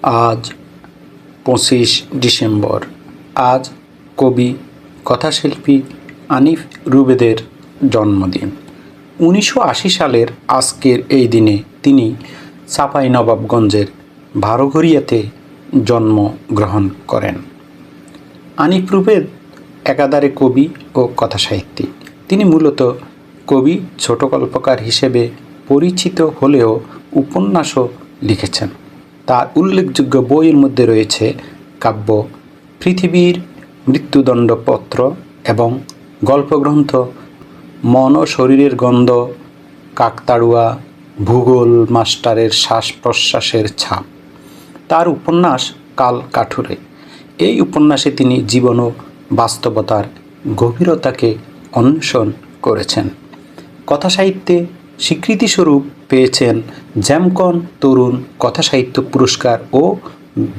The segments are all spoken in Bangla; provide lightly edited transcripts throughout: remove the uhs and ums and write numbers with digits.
আজ 25 ডিসেম্বর। আজ কবি কথাশিল্পী আনিফ রুবেদের জন্মদিন। 1980 সালের আজকের এই দিনে তিনি চাঁপাইনবাবগঞ্জের ভারঘড়িয়াতে জন্মগ্রহণ করেন। আনিফ রুবেদ একাধারে কবি ও কথাসাহিত্যিক। তিনি মূলত কবি, ছোট গল্পকার হিসেবে পরিচিত হলেও উপন্যাসও লিখেছেন। তার উল্লেখযোগ্য বইয়ের মধ্যে রয়েছে কাব্য পৃথিবীর মৃত্যুদণ্ডপত্র এবং গল্পগ্রন্থ মন ও শরীরের গন্ধ, কাকতাড়ুয়া, ভূগোল মাস্টারের শ্বাস প্রশ্বাসের ছাপ। তার উপন্যাস কাল কাঠুরে। এই উপন্যাসে তিনি জীবন ও বাস্তবতার গভীরতাকে অন্বেষণ করেছেন। কথাসাহিত্যে স্বীকৃতিস্বরূপ পেয়েছেন জ্যামকন তরুণ কথাসাহিত্য পুরস্কার ও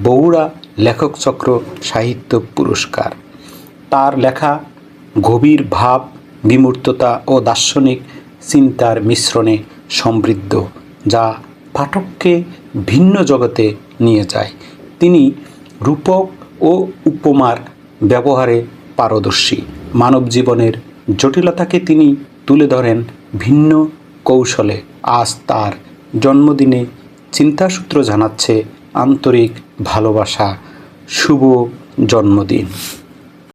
বগুড়া লেখকচক্র সাহিত্য পুরস্কার। তার লেখা গভীর ভাব, বিমূর্ততা ও দার্শনিক চিন্তার মিশ্রণে সমৃদ্ধ, যা পাঠককে ভিন্ন জগতে নিয়ে যায়। তিনি রূপক ও উপমার ব্যবহারে পারদর্শী। মানব জীবনের জটিলতাকে তিনি তুলে ধরেন ভিন্ন কৌশলে। আজ তার জন্মদিনে চিন্তাসূত্র জানাচ্ছে আন্তরিক ভালোবাসা। শুভ জন্মদিন।